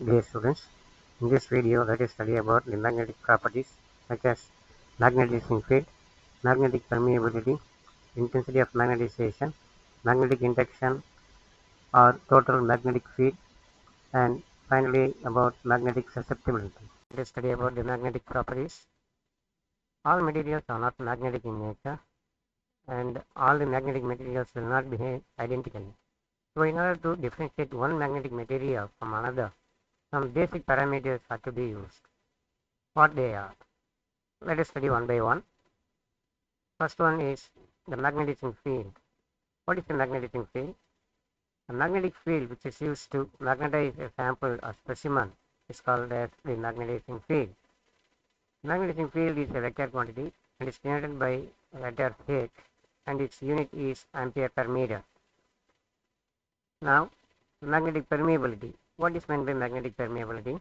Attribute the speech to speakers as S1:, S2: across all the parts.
S1: Dear students, in this video let us study about the magnetic properties such as magnetizing field, magnetic permeability, intensity of magnetization, magnetic induction or total magnetic field, and finally about magnetic susceptibility. Let us study about the magnetic properties. All materials are not magnetic in nature, and all the magnetic materials will not behave identically. So in order to differentiate one magnetic material from another, some basic parameters are to be used. What they are? Let us study one by one. First one is the magnetizing field. What is the magnetizing field? A magnetic field which is used to magnetize a sample or specimen is called as the magnetizing field. Magnetizing field is a vector quantity and is denoted by a letter H, and its unit is ampere per meter. Now, magnetic permeability. What is meant by magnetic permeability?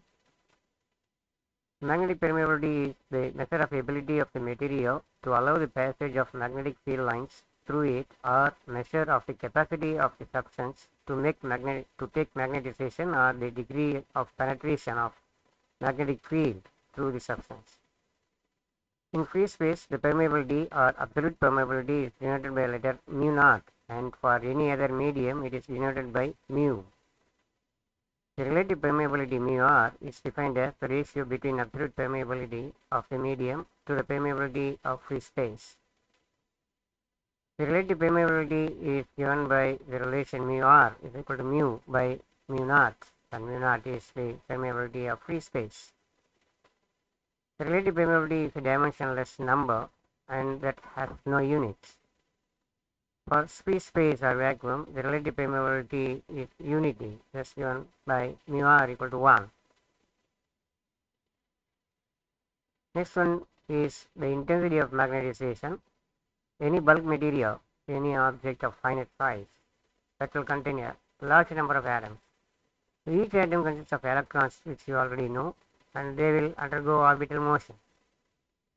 S1: Magnetic permeability is the measure of ability of the material to allow the passage of magnetic field lines through it, or measure of the capacity of the substance to take magnetization, or the degree of penetration of magnetic field through the substance. In free space, the permeability or absolute permeability is denoted by letter mu naught, and for any other medium it is denoted by mu. The relative permeability μr is defined as the ratio between absolute permeability of the medium to the permeability of free space. The relative permeability is given by the relation μr is equal to mu by mu naught, and mu naught is the permeability of free space. The relative permeability is a dimensionless number and that has no units. For free space or vacuum, the relative permeability is unity, thus given by mu r equal to 1. Next one is the intensity of magnetization. Any bulk material, any object of finite size that will contain a large number of atoms. Each atom consists of electrons, which you already know, and they will undergo orbital motion.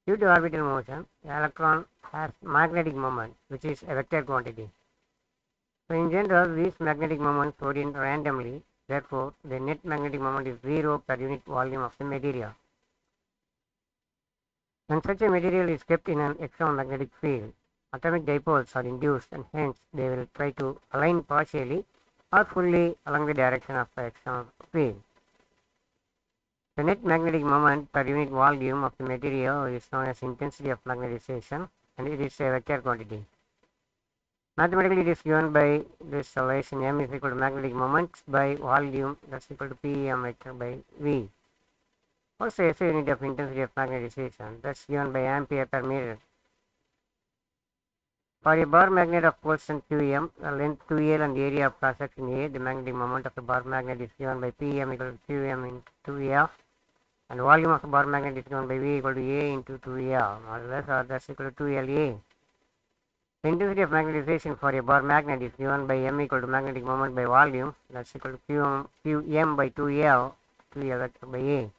S1: Due to orbital motion, the electron has magnetic moment, which is a vector quantity. So in general, these magnetic moments orient randomly. Therefore, the net magnetic moment is 0 per unit volume of the material. When such a material is kept in an external magnetic field, atomic dipoles are induced, and hence they will try to align partially or fully along the direction of the external field. The net magnetic moment per unit volume of the material is known as intensity of magnetization, and it is a vector quantity. Mathematically, it is given by this relation m is equal to magnetic moment by volume, that's equal to Pm vector by V. Also, SI unit of intensity of magnetization, that's given by ampere per meter. For a bar magnet of constant Qm, length 2L and the area of cross section A, the magnetic moment of the bar magnet is given by Pm equal to Qm into 2F, and volume of the bar magnet is given by V equal to A into 2L, more or less, or that's equal to 2LA. The intensity of magnetization for a bar magnet is given by M equal to magnetic moment by volume, that's equal to Qm by 2L, 2L vector by A.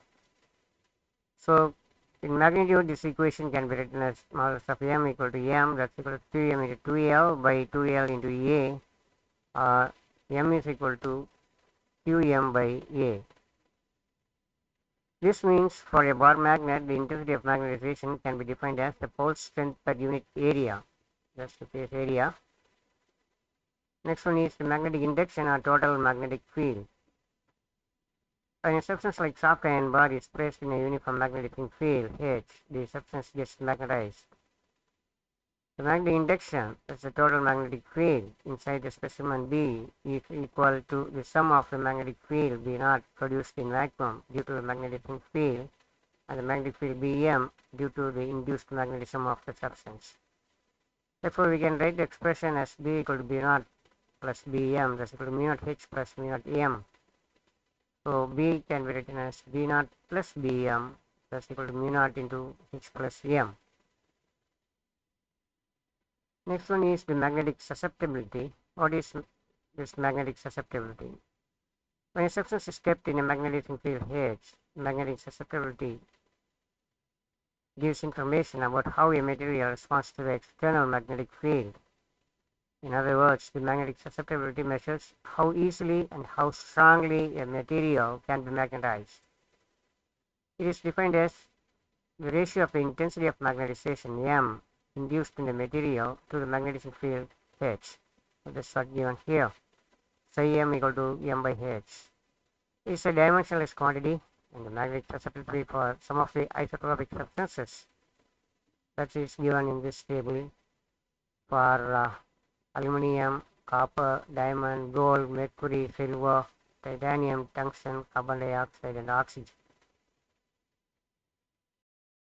S1: So, in magnitude, this equation can be written as modulus of m equal to m, that's equal to 2m into 2l by 2l into a, m is equal to qm by a. This means for a bar magnet, the intensity of magnetization can be defined as the pole strength per unit area, that's the phase area. Next one is the magnetic induction or total magnetic field. When a substance like soft iron bar is placed in a uniform magnetic field H, the substance gets magnetized. The magnetic induction, that's the total magnetic field inside the specimen B, is equal to the sum of the magnetic field B naught produced in vacuum due to the magnetic field, and the magnetic field Bm due to the induced magnetism of the substance. Therefore, we can write the expression as B equal to B naught plus Bm, that's equal to mu naught H plus mu naught M. So B can be written as B naught plus Bm, that's equal to mu naught into H plus M. Next one is the magnetic susceptibility. What is this magnetic susceptibility? When a substance is kept in a magnetic field H, magnetic susceptibility gives information about how a material responds to the external magnetic field. In other words, the magnetic susceptibility measures how easily and how strongly a material can be magnetized. It is defined as the ratio of the intensity of magnetization M induced in the material to the magnetic field H. That is what given here. Psi M equal to M by H. It is a dimensionless quantity and the magnetic susceptibility for some of the isotopic substances that is given in this table for aluminum, copper, diamond, gold, mercury, silver, titanium, tungsten, carbon dioxide, and oxygen.